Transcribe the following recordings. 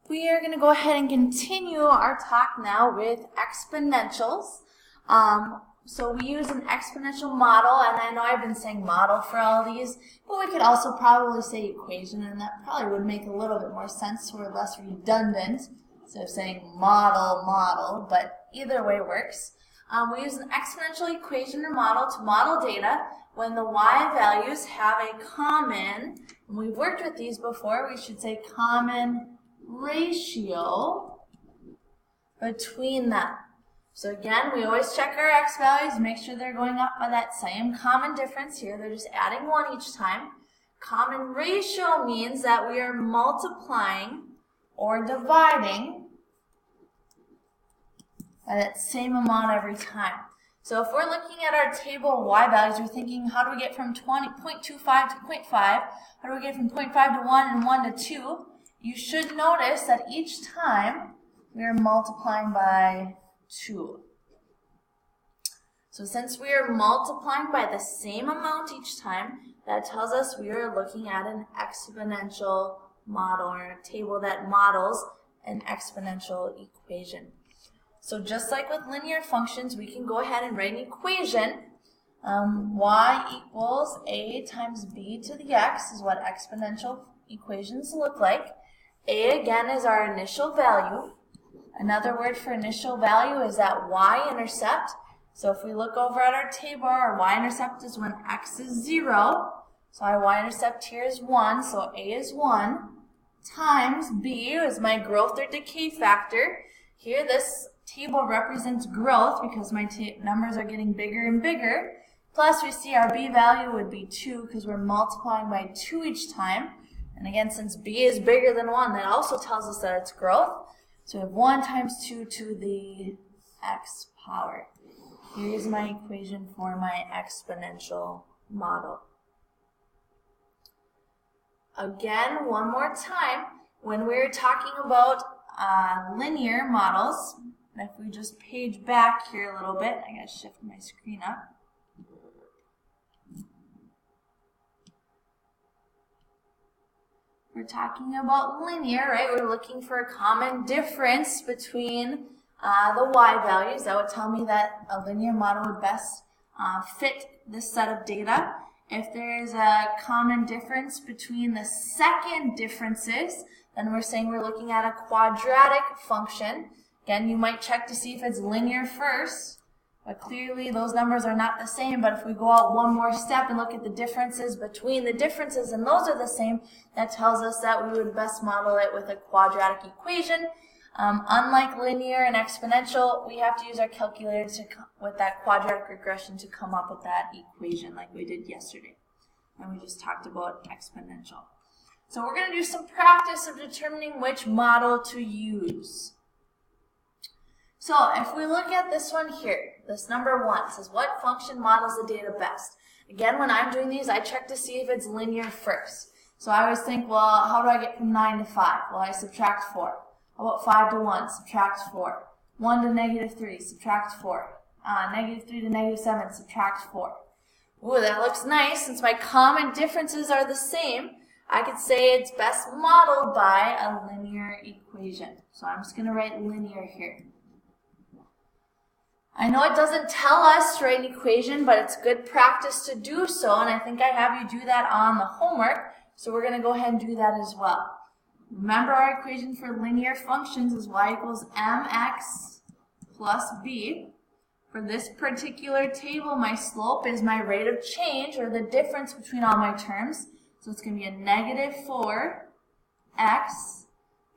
We are going to go ahead and continue our talk now with exponentials. So we use an exponential model, and I know I've been saying model for all these, but we could also probably say equation, and that probably would make a little bit more sense, so we're less redundant instead of saying model, but either way works. We use an exponential equation or model to model data when the y values have a common, and we've worked with these before, we should say common ratio between them. So again, we always check our x values, make sure they're going up by that same common difference here. They're just adding 1 each time. Common ratio means that we are multiplying or dividing by that same amount every time. So if we're looking at our table of y values, we're thinking, how do we get from 0.25 to 0.5? How do we get from 0.5 to 1 and 1 to 2? You should notice that each time we are multiplying by 2. So since we are multiplying by the same amount each time, that tells us we are looking at an exponential model, or a table that models an exponential equation. So just like with linear functions, we can go ahead and write an equation. Y equals a times b to the x is what exponential equations look like. A again is our initial value. Another word for initial value is that y-intercept. So if we look over at our table, our y-intercept is when x is 0. So our y-intercept here is 1, so a is 1, times b is my growth or decay factor. Here this table represents growth because my numbers are getting bigger and bigger. Plus we see our b value would be 2 because we're multiplying by 2 each time. And again, since b is bigger than 1, that also tells us that it's growth. So we have 1 times 2 to the x power. Here's my equation for my exponential model. Again, one more time, when we're talking about linear models, if we just page back here a little bit, I gotta shift my screen up. We're talking about linear, right? We're looking for a common difference between the y values. That would tell me that a linear model would best fit this set of data. If there is a common difference between the second differences, then we're saying we're looking at a quadratic function. Again, you might check to see if it's linear first, but clearly those numbers are not the same. But if we go out one more step and look at the differences between the differences and those are the same, that tells us that we would best model it with a quadratic equation. Unlike linear and exponential, we have to use our calculator with that quadratic regression to come up with that equation like we did yesterday. And we just talked about exponential. So we're going to do some practice of determining which model to use. So if we look at this one here, this number 1 says, what function models the data best? Again, when I'm doing these, I check to see if it's linear first. So I always think, well, how do I get from 9 to 5? Well, I subtract 4. How about 5 to 1? Subtract 4. 1 to negative 3, subtract 4. Negative 3 to negative 7, subtract 4. Ooh, that looks nice. Since my common differences are the same, I could say it's best modeled by a linear equation. So I'm just going to write linear here. I know it doesn't tell us to write an equation, but it's good practice to do so, and I think I have you do that on the homework, so we're going to go ahead and do that as well. Remember, our equation for linear functions is y equals mx plus b. For this particular table, my slope is my rate of change, or the difference between all my terms. So it's going to be a negative 4x.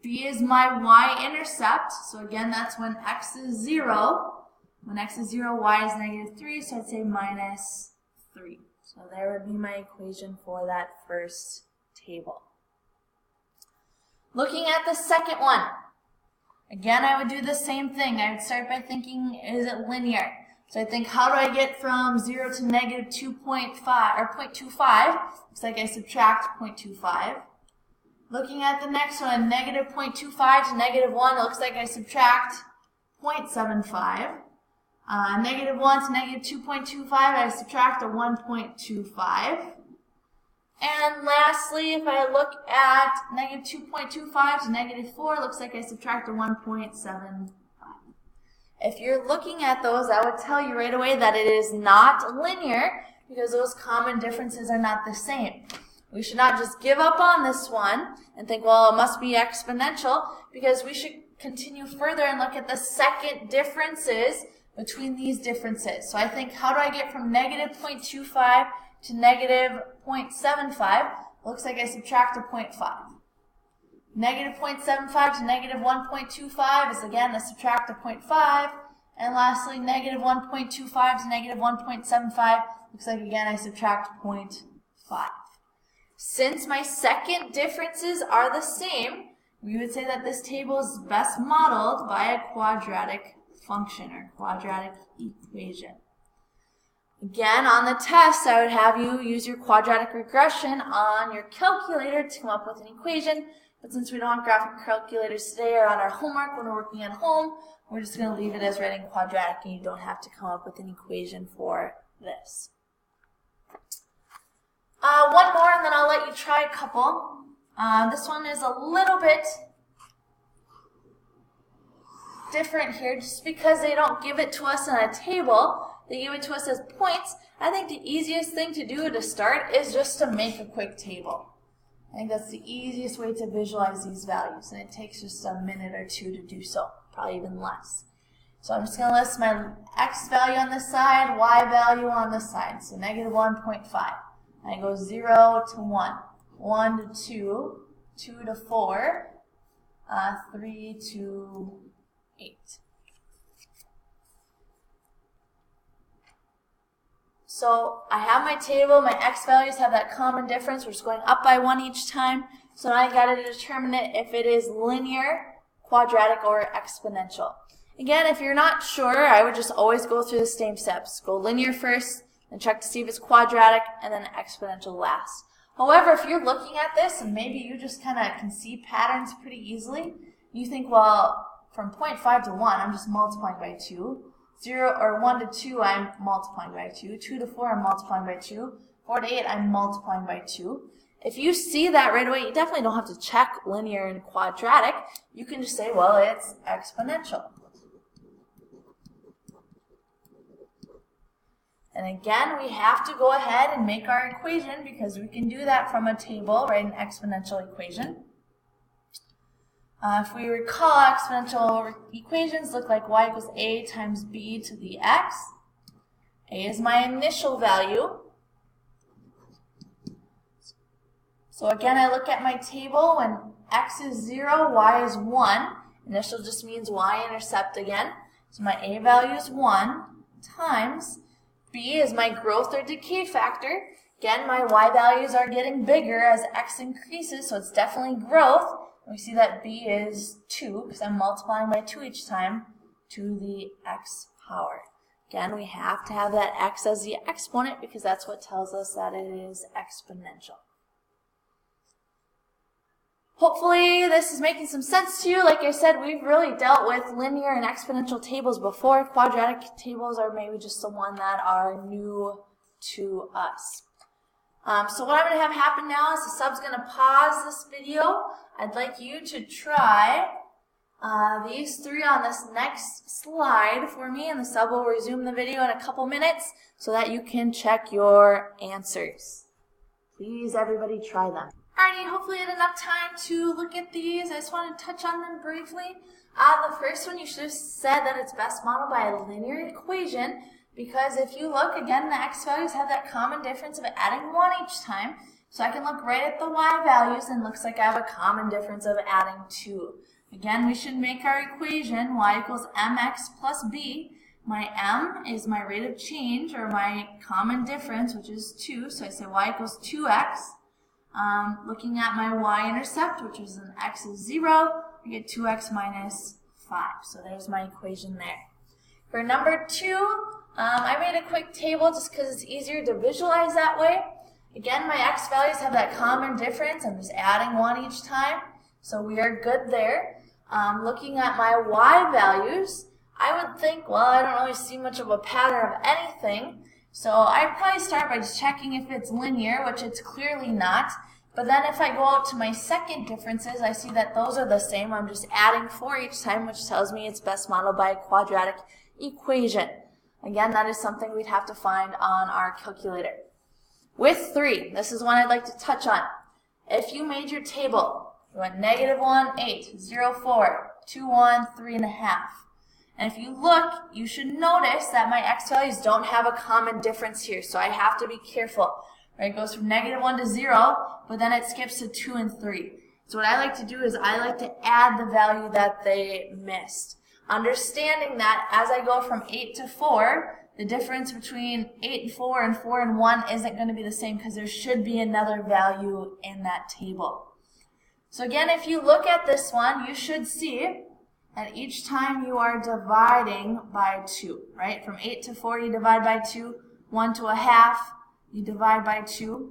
B is my y-intercept. So again, that's when x is 0. When x is 0, y is negative 3, so I'd say minus 3. So there would be my equation for that first table. Looking at the second one, again, I would do the same thing. I would start by thinking, is it linear? So I think, how do I get from 0 to negative 2.5 or 0.25? Looks like I subtract 0.25. Looking at the next one, negative 0.25 to negative 1, it looks like I subtract 0.75. Negative 1 to negative 2.25, I subtract a 1.25. And lastly, if I look at negative 2.25 to negative 4, it looks like I subtracted 1.75. If you're looking at those, I would tell you right away that it is not linear because those common differences are not the same. We should not just give up on this one and think, well, it must be exponential, because we should continue further and look at the second differences between these differences. So I think, how do I get from negative 0.25 to negative 0.75? Looks like I subtract a 0.5. Negative 0.75 to negative 1.25 is again a subtract of 0.5. And lastly, negative 1.25 to negative 1.75 looks like again I subtract 0.5. Since my second differences are the same, we would say that this table is best modeled by a quadratic function or quadratic equation. Again, on the test, I would have you use your quadratic regression on your calculator to come up with an equation. But since we don't have graphic calculators today or on our homework when we're working at home, we're just going to leave it as writing quadratic, and you don't have to come up with an equation for this. One more, and then I'll let you try a couple. This one is a little bit different here, just because they don't give it to us in a table. They give it to us as points. I think the easiest thing to do to start is just to make a quick table. I think that's the easiest way to visualize these values, and it takes just a minute or two to do so, probably even less. So I'm just going to list my x value on this side, y value on this side, so negative 1.5. And I go 0 to 1, 1 to 2, 2 to 4, 3 to 8. So I have my table, my x values have that common difference. We're just going up by 1 each time. So now I got to determine it if it is linear, quadratic, or exponential. Again, if you're not sure, I would just always go through the same steps. Go linear first, then check to see if it's quadratic, and then exponential last. However, if you're looking at this and maybe you just kind of can see patterns pretty easily, you think, well, from 0.5 to 1, I'm just multiplying by 2. 0 or 1 to 2, I'm multiplying by 2. 2 to 4, I'm multiplying by 2. 4 to 8, I'm multiplying by 2. If you see that right away, you definitely don't have to check linear and quadratic. You can just say, well, it's exponential. And again, we have to go ahead and make our equation because we can do that from a table, right? An exponential equation. If we recall, exponential equations look like y equals a times b to the x. A is my initial value. So again, I look at my table when x is 0, y is 1. Initial just means y-intercept again. So my a value is 1 times b is my growth or decay factor. Again, my y values are getting bigger as x increases, so it's definitely growth. We see that b is 2 because I'm multiplying by 2 each time to the x power. Again, we have to have that x as the exponent because that's what tells us that it is exponential. Hopefully this is making some sense to you. Like I said, we've really dealt with linear and exponential tables before. Quadratic tables are maybe just the one that are new to us. So what I'm going to have happen now is the sub's going to pause this video. I'd like you to try these three on this next slide for me, and the sub will resume the video in a couple minutes so that you can check your answers. Please, everybody, try them. Alrighty, hopefully you had enough time to look at these. I just want to touch on them briefly. The first one, you should have said that it's best modeled by a linear equation, because if you look, again, the x values have that common difference of adding 1 each time. So I can look right at the y values and it looks like I have a common difference of adding 2. Again, we should make our equation y equals mx plus b. My m is my rate of change, or my common difference, which is 2. So I say y equals 2x. Looking at my y-intercept, which is an x is 0, I get 2x minus 5. So there's my equation there. For number 2, I made a quick table just because it's easier to visualize that way. Again, my x values have that common difference. I'm just adding 1 each time, so we are good there. Looking at my y values, I would think, well, I don't really see much of a pattern of anything, So I probably start by just checking if it's linear, which it's clearly not. But then if I go out to my second differences, I see that those are the same. I'm just adding 4 each time, which tells me it's best modeled by a quadratic equation. Again, that is something we'd have to find on our calculator. With 3, this is one I'd like to touch on. If you made your table, you went -1, 8, 0, 4, 2, 1, 3.5. And if you look, you should notice that my x values don't have a common difference here, so I have to be careful. Right? It goes from -1 to 0, but then it skips to 2 and 3. So what I like to do is I like to add the value that they missed. Understanding that as I go from 8 to 4, the difference between 8 and 4 and 4 and 1 isn't going to be the same because there should be another value in that table. So again, if you look at this one, you should see that each time you are dividing by 2, right? From 8 to 4, you divide by 2. 1 to a half, you divide by 2.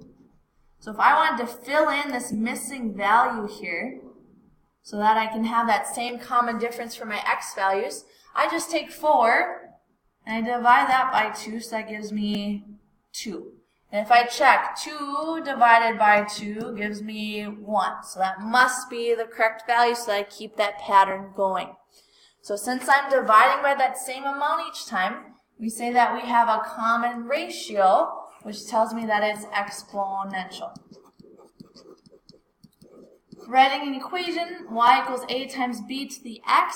So if I wanted to fill in this missing value here so that I can have that same common difference for my x values, I just take 4 and I divide that by 2, so that gives me 2. And if I check, 2 divided by 2 gives me 1. So that must be the correct value so that I keep that pattern going. So since I'm dividing by that same amount each time, we say that we have a common ratio, which tells me that it's exponential. Writing an equation, y equals a times b to the x.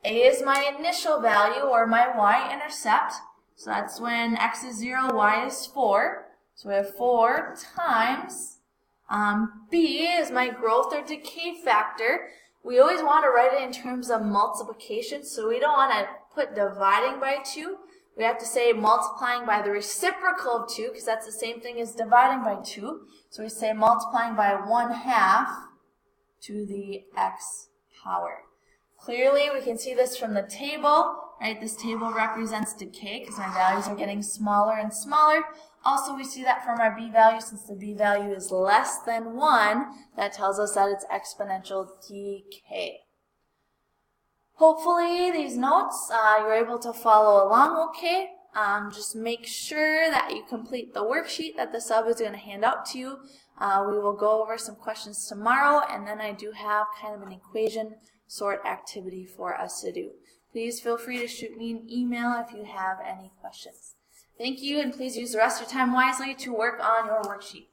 A is my initial value, or my y-intercept. So that's when x is 0, y is 4. So we have 4 times b is my growth or decay factor. We always want to write it in terms of multiplication, so we don't want to put dividing by 2. We have to say multiplying by the reciprocal of 2, because that's the same thing as dividing by 2. So we say multiplying by 1/2 to the x power. Clearly, we can see this from the table, right? This table represents decay because my values are getting smaller and smaller. Also, we see that from our b value, since the b value is less than 1, that tells us that it's exponential decay. Hopefully, these notes, you're able to follow along okay. Just make sure that you complete the worksheet that the sub is going to hand out to you. We will go over some questions tomorrow, and then I do have kind of an equation sort activity for us to do. Please feel free to shoot me an email if you have any questions. Thank you, and please use the rest of your time wisely to work on your worksheet.